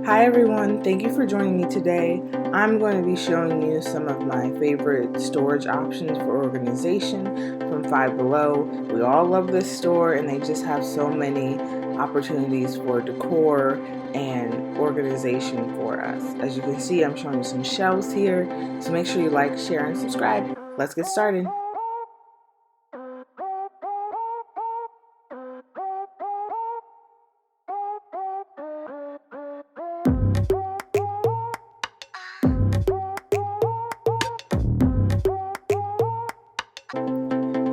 Hi everyone, thank you for joining me today. I'm going to be showing you some of my favorite storage options for organization from Five Below. We all love this store and they just have so many opportunities for decor and organization for us. As you can see, I'm showing you some shelves here, so make sure you like, share, and subscribe. Let's get started.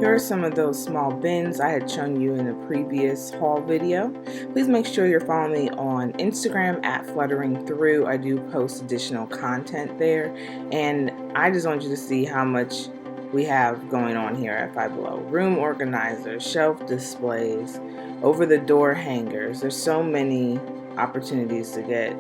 Here are some of those small bins I had shown you in a previous haul video. Please make sure you're following me on Instagram at Fluttering Through. I do post additional content there, and I just want you to see how much we have going on here at Five Below. Room organizers, shelf displays, over the door hangers. There's so many opportunities to get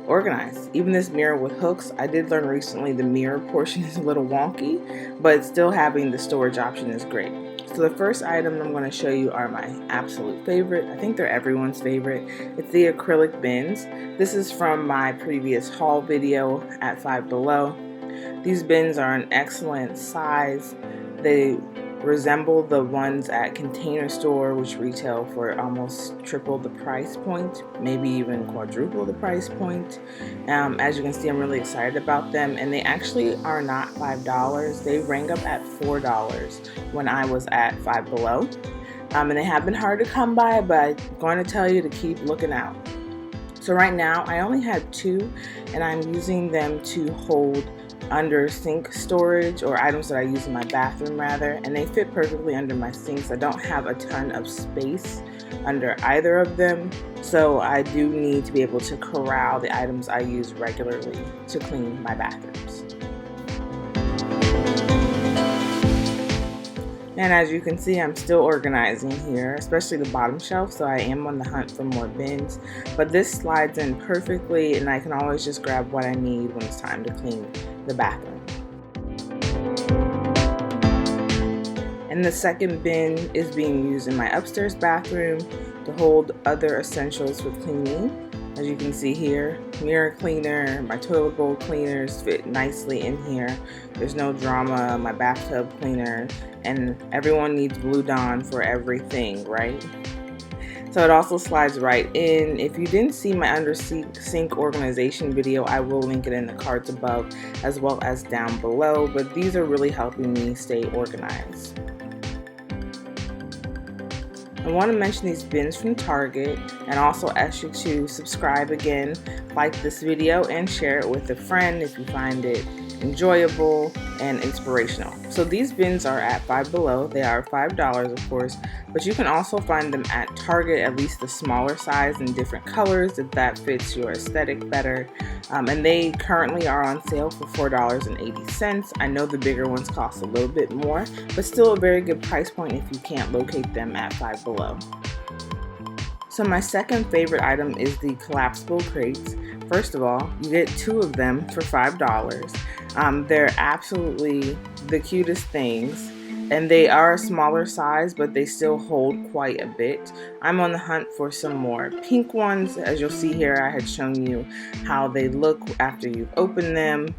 organized. Even this mirror with hooks, I did learn recently the mirror portion is a little wonky, but still having the storage option is great. So the first item I'm going to show you are my absolute favorite. I think they're everyone's favorite. It's the acrylic bins. This is from my previous haul video at Five Below. These bins are an excellent size. They resemble the ones at Container Store, which retail for almost triple the price point, maybe even quadruple the price point. As you can see, I'm really excited about them, and they actually are not $5. They rang up at $4 when I was at Five Below, and they have been hard to come by, but I'm going to tell you to keep looking out. So right now I only had two, and I'm using them to hold under sink storage, or items that I use in my bathroom rather, and they fit perfectly under my sinks. I don't have a ton of space under either of them, so I do need to be able to corral the items I use regularly to clean my bathrooms. And as you can see, I'm still organizing here, especially the bottom shelf, so I am on the hunt for more bins. But this slides in perfectly, and I can always just grab what I need when it's time to clean the bathroom. And the second bin is being used in my upstairs bathroom to hold other essentials for cleaning. As you can see here, mirror cleaner, my toilet bowl cleaners fit nicely in here. There's no drama, my bathtub cleaner, and everyone needs Blue Dawn for everything, right? So it also slides right in. If you didn't see my under sink organization video, I will link it in the cards above as well as down below, but these are really helping me stay organized. I want to mention these bins from Target, and also ask you to subscribe again, like this video, and share it with a friend if you find it enjoyable and inspirational. So these bins are at Five Below. They are $5 of course, but you can also find them at Target, at least the smaller size in different colors if that fits your aesthetic better. And they currently are on sale for $4.80. I know the bigger ones cost a little bit more, but still a very good price point if you can't locate them at Five Below. So my second favorite item is the collapsible crates. First of all, you get two of them for $5. They're absolutely the cutest things, and they are a smaller size, but they still hold quite a bit. I'm on the hunt for some more pink ones. As you'll see here, I had shown you how they look after you've opened them.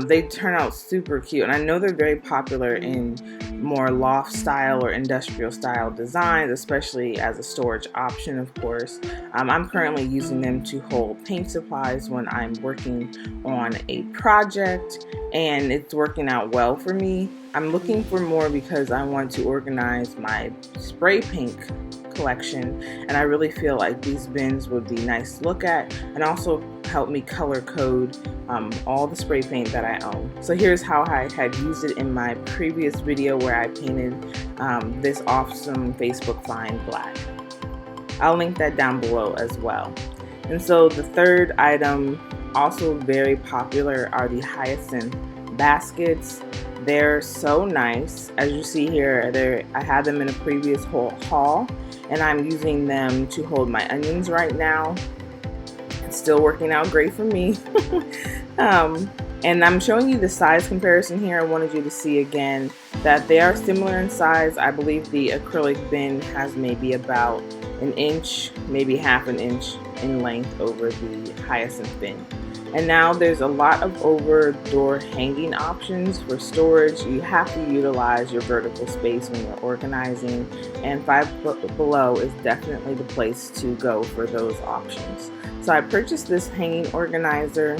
They turn out super cute, and I know they're very popular in more loft style or industrial style designs, especially as a storage option, of course. I'm currently using them to hold paint supplies when I'm working on a project, and it's working out well for me. I'm looking for more because I want to organize my spray paint collection, and I really feel like these bins would be nice to look at and also help me color code all the spray paint that I own. So here's how I had used it in my previous video where I painted this awesome Facebook find black. I'll link that down below as well. And so the third item, also very popular, are the hyacinth baskets. They're so nice. As you see here, I had them in a previous haul, and I'm using them to hold my onions right now. It's still working out great for me. And I'm showing you the size comparison here. I wanted you to see again that they are similar in size. I believe the acrylic bin has maybe about an inch, maybe half an inch in length over the hyacinth bin. And now there's a lot of over door hanging options for storage. You have to utilize your vertical space when you're organizing, and Five Below is definitely the place to go for those options. So I purchased this hanging organizer.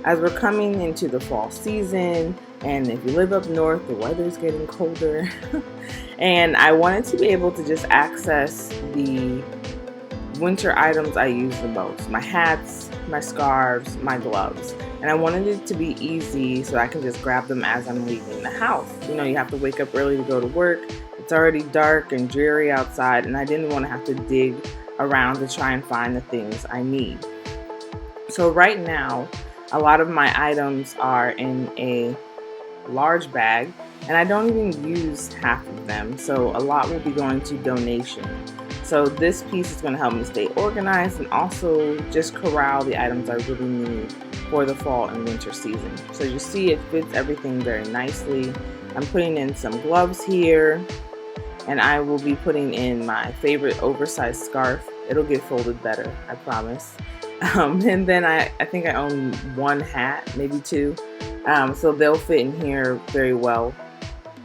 As we're coming into the fall season, and if you live up north, the weather's getting colder, and I wanted to be able to just access the winter items I use the most: my hats, my scarves, my gloves. And I wanted it to be easy so I can just grab them as I'm leaving the house. You know, you have to wake up early to go to work. It's already dark and dreary outside, and I didn't want to have to dig around to try and find the things I need. So right now, a lot of my items are in a large bag, and I don't even use half of them, so a lot will be going to donation. So this piece is going to help me stay organized and also just corral the items I really need for the fall and winter season. So you see it fits everything very nicely. I'm putting in some gloves here, and I will be putting in my favorite oversized scarf. It'll get folded better, I promise. And then I think I own one hat, maybe two, so they'll fit in here very well.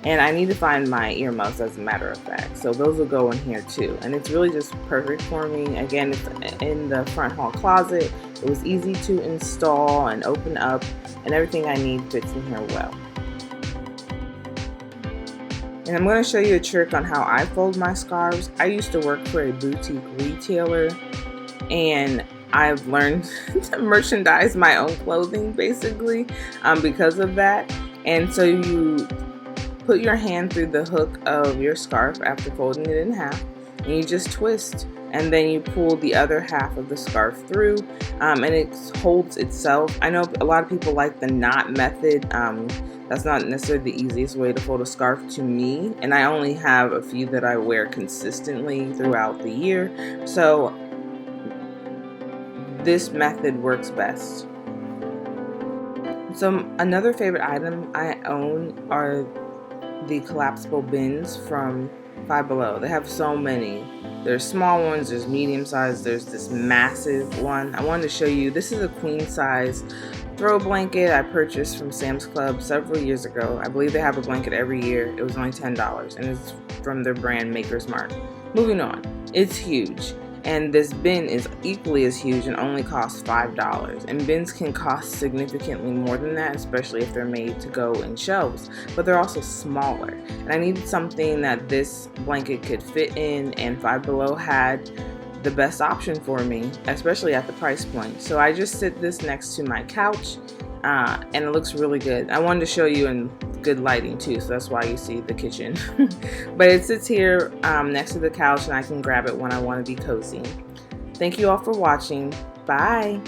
And I need to find my earmuffs, as a matter of fact, so those will go in here too. And it's really just perfect for me. Again, it's in the front hall closet. It was easy to install and open up, and everything I need fits in here well. And I'm going to show you a trick on how I fold my scarves. I used to work for a boutique retailer, and I've learned to merchandise my own clothing basically because of that. And so you put your hand through the hook of your scarf after folding it in half, and you just twist, and then you pull the other half of the scarf through, and it holds itself. I know a lot of people like the knot method. That's not necessarily the easiest way to fold a scarf to me, and I only have a few that I wear consistently throughout the year, so this method works best. So another favorite item I own are the collapsible bins from Five Below. They have so many. There's small ones, there's medium size, there's this massive one. I wanted to show you, this is a queen size throw blanket I purchased from Sam's Club several years ago. I believe they have a blanket every year. It was only $10, and it's from their brand Maker's Mark. Moving on, it's huge. And this bin is equally as huge and only costs $5. And bins can cost significantly more than that, especially if they're made to go in shelves. But they're also smaller. And I needed something that this blanket could fit in, and Five Below had the best option for me, especially at the price point. So I just sit this next to my couch, and it looks really good. I wanted to show you in good lighting too, so that's why you see the kitchen. But it sits here next to the couch, and I can grab it when I want to be cozy. Thank you all for watching. Bye.